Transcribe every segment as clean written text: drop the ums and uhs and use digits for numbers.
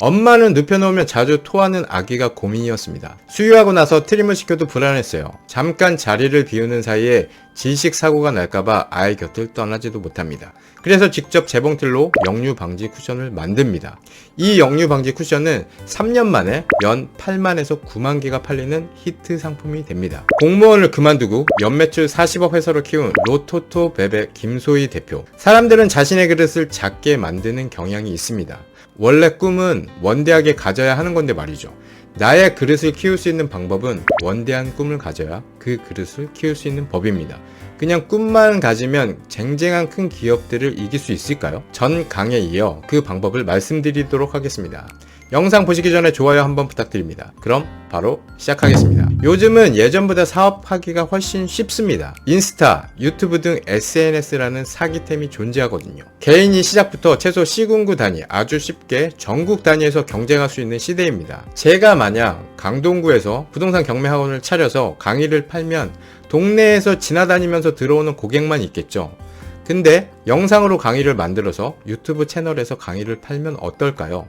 엄마는 눕혀놓으면 자주 토하는 아기가 고민이었습니다. 수유하고 나서 트림을 시켜도 불안했어요. 잠깐 자리를 비우는 사이에 질식 사고가 날까봐 아이 곁을 떠나지도 못합니다. 그래서 직접 재봉틀로 역류 방지 쿠션을 만듭니다. 이 역류 방지 쿠션은 3년 만에 연 8만에서 9만 개가 팔리는 히트 상품이 됩니다. 공무원을 그만두고 연매출 40억 회사로 키운 로토토 베베 김소희 대표. 사람들은 자신의 그릇을 작게 만드는 경향이 있습니다. 원래 꿈은 원대하게 가져야 하는 건데 말이죠. 나의 그릇을 키울 수 있는 방법은 원대한 꿈을 가져야 그 그릇을 키울 수 있는 법입니다. 그냥 꿈만 가지면 쟁쟁한 큰 기업들을 이길 수 있을까요? 전 강에 이어 그 방법을 말씀드리도록 하겠습니다. 영상 보시기 전에 좋아요 한번 부탁드립니다. 그럼 바로 시작하겠습니다. 요즘은 예전보다 사업하기가 훨씬 쉽습니다. 인스타, 유튜브 등 SNS라는 사기템이 존재하거든요. 개인이 시작부터 최소 시군구 단위, 아주 쉽게 전국 단위에서 경쟁할 수 있는 시대입니다. 제가 만약 강동구에서 부동산 경매학원을 차려서 강의를 팔면 동네에서 지나다니면서 들어오는 고객만 있겠죠. 근데 영상으로 강의를 만들어서 유튜브 채널에서 강의를 팔면 어떨까요?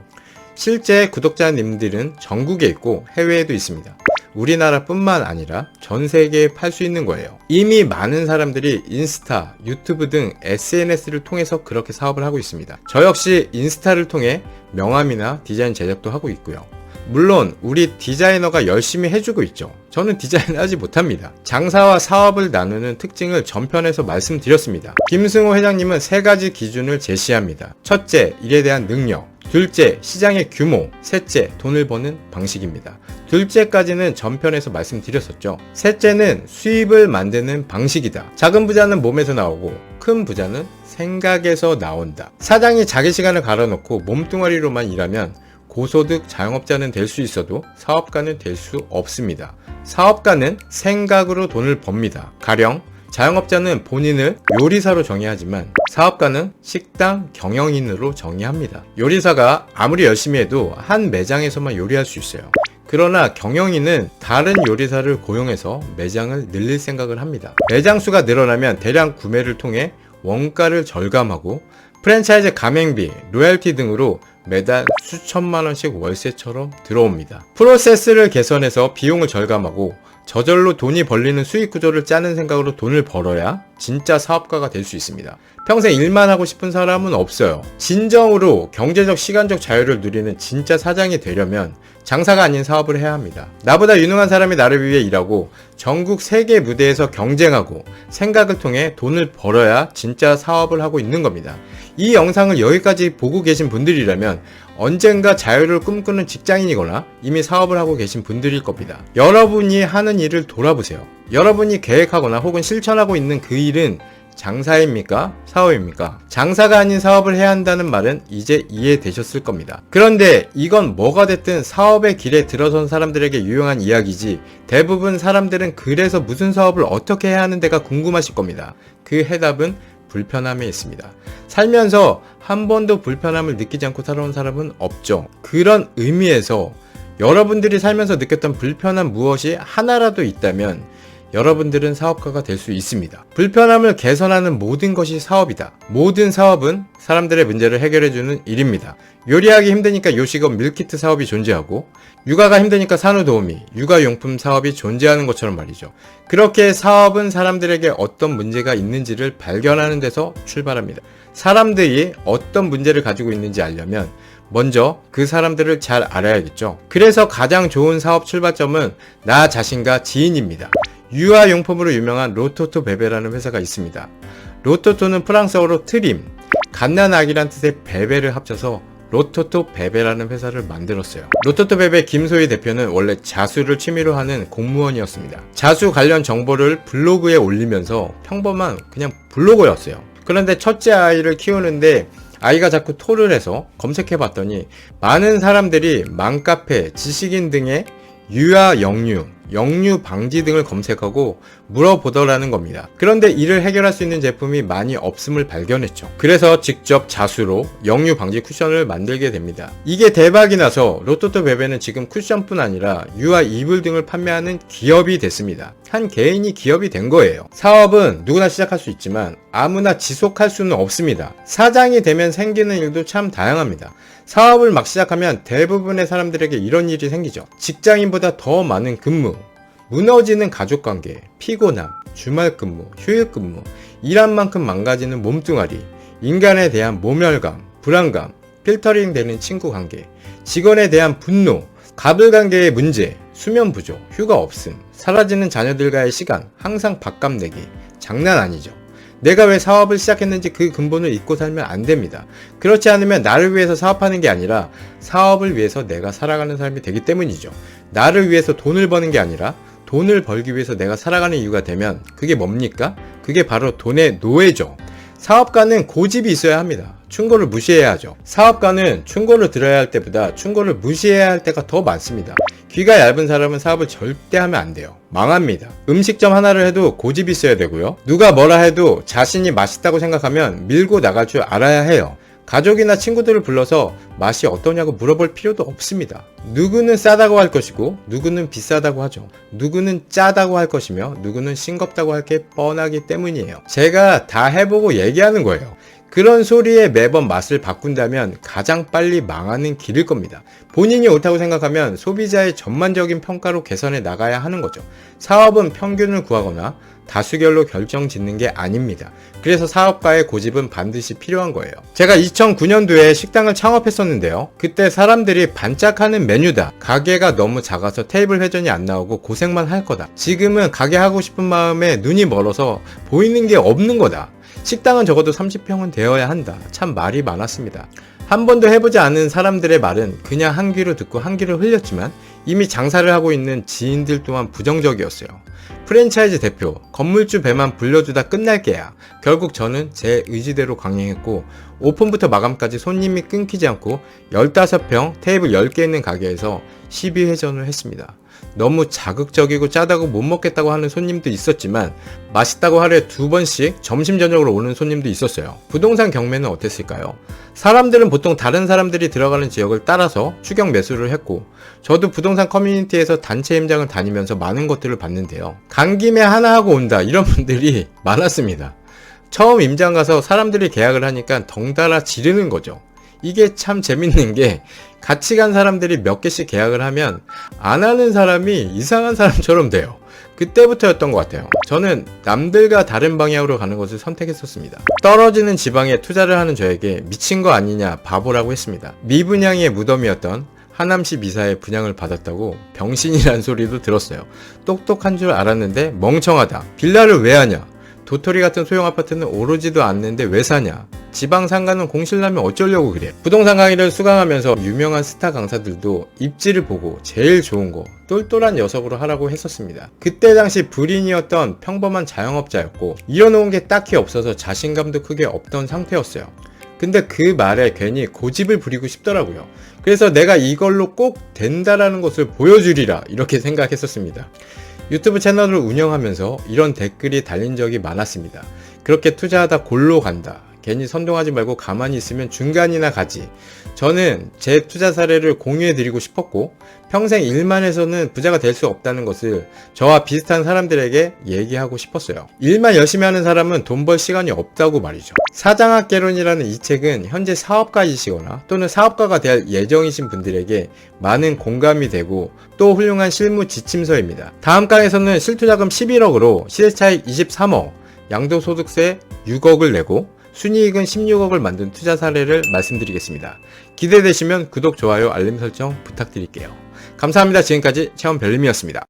실제 구독자님들은 전국에 있고 해외에도 있습니다. 우리나라뿐만 아니라 전 세계에 팔 수 있는 거예요. 이미 많은 사람들이 인스타, 유튜브 등 SNS를 통해서 그렇게 사업을 하고 있습니다. 저 역시 인스타를 통해 명함이나 디자인 제작도 하고 있고요. 물론 우리 디자이너가 열심히 해주고 있죠. 저는 디자인을 하지 못합니다. 장사와 사업을 나누는 특징을 전편에서 말씀드렸습니다. 김승호 회장님은 3가지 기준을 제시합니다. 첫째, 일에 대한 능력. 둘째, 시장의 규모. 셋째, 돈을 버는 방식입니다. 둘째까지는 전편에서 말씀드렸었죠. 셋째는 수입을 만드는 방식이다. 작은 부자는 몸에서 나오고 큰 부자는 생각에서 나온다. 사장이 자기 시간을 갈아놓고 몸뚱아리로만 일하면 고소득 자영업자는 될 수 있어도 사업가는 될 수 없습니다. 사업가는 생각으로 돈을 법니다. 가령 자영업자는 본인을 요리사로 정의하지만 사업가는 식당 경영인으로 정의합니다. 요리사가 아무리 열심히 해도 한 매장에서만 요리할 수 있어요. 그러나 경영인은 다른 요리사를 고용해서 매장을 늘릴 생각을 합니다. 매장 수가 늘어나면 대량 구매를 통해 원가를 절감하고 프랜차이즈 가맹비, 로열티 등으로 매달 수천만 원씩 월세처럼 들어옵니다. 프로세스를 개선해서 비용을 절감하고 저절로 돈이 벌리는 수익 구조를 짜는 생각으로 돈을 벌어야 진짜 사업가가 될 수 있습니다. 평생 일만 하고 싶은 사람은 없어요. 진정으로 경제적 시간적 자유를 누리는 진짜 사장이 되려면 장사가 아닌 사업을 해야 합니다. 나보다 유능한 사람이 나를 위해 일하고 전국 세계 무대에서 경쟁하고 생각을 통해 돈을 벌어야 진짜 사업을 하고 있는 겁니다. 이 영상을 여기까지 보고 계신 분들이라면 언젠가 자유를 꿈꾸는 직장인이거나 이미 사업을 하고 계신 분들일 겁니다. 여러분이 하는 일을 돌아보세요. 여러분이 계획하거나 혹은 실천하고 있는 그 일은 장사입니까? 사업입니까? 장사가 아닌 사업을 해야 한다는 말은 이제 이해되셨을 겁니다. 그런데 이건 뭐가 됐든 사업의 길에 들어선 사람들에게 유용한 이야기지 대부분 사람들은 그래서 무슨 사업을 어떻게 해야 하는데가 궁금하실 겁니다. 그 해답은 불편함에 있습니다. 살면서 한 번도 불편함을 느끼지 않고 살아온 사람은 없죠. 그런 의미에서 여러분들이 살면서 느꼈던 불편함 무엇이 하나라도 있다면 여러분들은 사업가가 될 수 있습니다. 불편함을 개선하는 모든 것이 사업이다. 모든 사업은 사람들의 문제를 해결해주는 일입니다. 요리하기 힘드니까 요식업 밀키트 사업이 존재하고 육아가 힘드니까 산후도우미, 육아용품 사업이 존재하는 것처럼 말이죠. 그렇게 사업은 사람들에게 어떤 문제가 있는지를 발견하는 데서 출발합니다. 사람들이 어떤 문제를 가지고 있는지 알려면 먼저 그 사람들을 잘 알아야겠죠. 그래서 가장 좋은 사업 출발점은 나 자신과 지인입니다. 유아용품으로 유명한 로토토 베베라는 회사가 있습니다. 로토토는 프랑스어로 트림, 갓난아기란 뜻의 베베를 합쳐서 로토토 베베라는 회사를 만들었어요. 로토토 베베 김소희 대표는 원래 자수를 취미로 하는 공무원이었습니다. 자수 관련 정보를 블로그에 올리면서 평범한 그냥 블로거였어요. 그런데 첫째 아이를 키우는데 아이가 자꾸 토를 해서 검색해봤더니 많은 사람들이 맘카페, 지식인 등의 유아 영유, 역류 방지 등을 검색하고 물어보더라는 겁니다. 그런데 이를 해결할 수 있는 제품이 많이 없음을 발견했죠. 그래서 직접 자수로 역류 방지 쿠션을 만들게 됩니다. 이게 대박이 나서 로또또 베베는 지금 쿠션뿐 아니라 유아 이불 등을 판매하는 기업이 됐습니다. 한 개인이 기업이 된 거예요. 사업은 누구나 시작할 수 있지만 아무나 지속할 수는 없습니다. 사장이 되면 생기는 일도 참 다양합니다. 사업을 막 시작하면 대부분의 사람들에게 이런 일이 생기죠. 직장인보다 더 많은 근무, 무너지는 가족관계, 피곤함, 주말근무, 휴일근무, 일한 만큼 망가지는 몸뚱아리, 인간에 대한 모멸감, 불안감, 필터링 되는 친구관계, 직원에 대한 분노, 가불관계의 문제, 수면 부족, 휴가 없음, 사라지는 자녀들과의 시간, 항상 밥값 내기, 장난 아니죠. 내가 왜 사업을 시작했는지 그 근본을 잊고 살면 안 됩니다. 그렇지 않으면 나를 위해서 사업하는 게 아니라 사업을 위해서 내가 살아가는 삶이 되기 때문이죠. 나를 위해서 돈을 버는 게 아니라 돈을 벌기 위해서 내가 살아가는 이유가 되면 그게 뭡니까? 그게 바로 돈의 노예죠. 사업가는 고집이 있어야 합니다. 충고를 무시해야 하죠. 사업가는 충고를 들어야 할 때보다 충고를 무시해야 할 때가 더 많습니다. 귀가 얇은 사람은 사업을 절대 하면 안 돼요. 망합니다. 음식점 하나를 해도 고집이 있어야 되고요. 누가 뭐라 해도 자신이 맛있다고 생각하면 밀고 나갈 줄 알아야 해요. 가족이나 친구들을 불러서 맛이 어떠냐고 물어볼 필요도 없습니다. 누구는 싸다고 할 것이고 누구는 비싸다고 하죠. 누구는 짜다고 할 것이며 누구는 싱겁다고 할 게 뻔하기 때문이에요. 제가 다 해보고 얘기하는 거예요. 그런 소리에 매번 맛을 바꾼다면 가장 빨리 망하는 길일 겁니다. 본인이 옳다고 생각하면 소비자의 전반적인 평가로 개선해 나가야 하는 거죠. 사업은 평균을 구하거나 다수결로 결정 짓는 게 아닙니다. 그래서 사업가의 고집은 반드시 필요한 거예요. 제가 2009년도에 식당을 창업했었는데요. 그때 사람들이 반짝하는 메뉴다. 가게가 너무 작아서 테이블 회전이 안 나오고 고생만 할 거다. 지금은 가게 하고 싶은 마음에 눈이 멀어서 보이는 게 없는 거다. 식당은 적어도 30평은 되어야 한다. 참 말이 많았습니다. 한 번도 해보지 않은 사람들의 말은 그냥 한 귀로 듣고 한 귀로 흘렸지만 이미 장사를 하고 있는 지인들 또한 부정적이었어요. 프랜차이즈 대표, 건물주 배만 불려주다 끝날 게야. 결국 저는 제 의지대로 강행했고 오픈부터 마감까지 손님이 끊기지 않고 15평, 테이블 10개 있는 가게에서 12회전을 했습니다. 너무 자극적이고 짜다고 못 먹겠다고 하는 손님도 있었지만 맛있다고 하루에 2번씩 점심 저녁으로 오는 손님도 있었어요. 부동산 경매는 어땠을까요? 사람들은 보통 다른 사람들이 들어가는 지역을 따라서 추격 매수를 했고 저도 부동산 커뮤니티에서 단체 임장을 다니면서 많은 것들을 봤는데요. 간 김에 하나 하고 온다 이런 분들이 많았습니다. 처음 임장 가서 사람들이 계약을 하니까 덩달아 지르는 거죠. 이게 참 재밌는 게 같이 간 사람들이 몇 개씩 계약을 하면 안 하는 사람이 이상한 사람처럼 돼요. 그때부터였던 것 같아요. 저는 남들과 다른 방향으로 가는 것을 선택했었습니다. 떨어지는 지방에 투자를 하는 저에게 미친 거 아니냐 바보라고 했습니다. 미분양의 무덤이었던 하남시 미사의 분양을 받았다고 병신이란 소리도 들었어요. 똑똑한 줄 알았는데 멍청하다. 빌라를 왜 하냐? 도토리 같은 소형 아파트는 오르지도 않는데 왜 사냐? 지방 상가는 공실나면 어쩌려고 그래? 부동산 강의를 수강하면서 유명한 스타 강사들도 입지를 보고 제일 좋은 거 똘똘한 녀석으로 하라고 했었습니다. 그때 당시 불인이었던 평범한 자영업자였고 이뤄놓은 게 딱히 없어서 자신감도 크게 없던 상태였어요. 근데 그 말에 괜히 고집을 부리고 싶더라고요. 그래서 내가 이걸로 꼭 된다라는 것을 보여주리라 이렇게 생각했었습니다. 유튜브 채널을 운영하면서 이런 댓글이 달린 적이 많았습니다. 그렇게 투자하다 골로 간다. 괜히 선동하지 말고 가만히 있으면 중간이나 가지. 저는 제 투자 사례를 공유해드리고 싶었고 평생 일만 해서는 부자가 될 수 없다는 것을 저와 비슷한 사람들에게 얘기하고 싶었어요. 일만 열심히 하는 사람은 돈 벌 시간이 없다고 말이죠. 사장학개론이라는 이 책은 현재 사업가이시거나 또는 사업가가 될 예정이신 분들에게 많은 공감이 되고 또 훌륭한 실무 지침서입니다. 다음 강에서는 실투자금 11억으로 시세차익 23억, 양도소득세 6억을 내고 순이익은 16억을 만든 투자 사례를 말씀드리겠습니다. 기대되시면 구독, 좋아요, 알림 설정 부탁드릴게요. 감사합니다. 지금까지 체험별님이었습니다.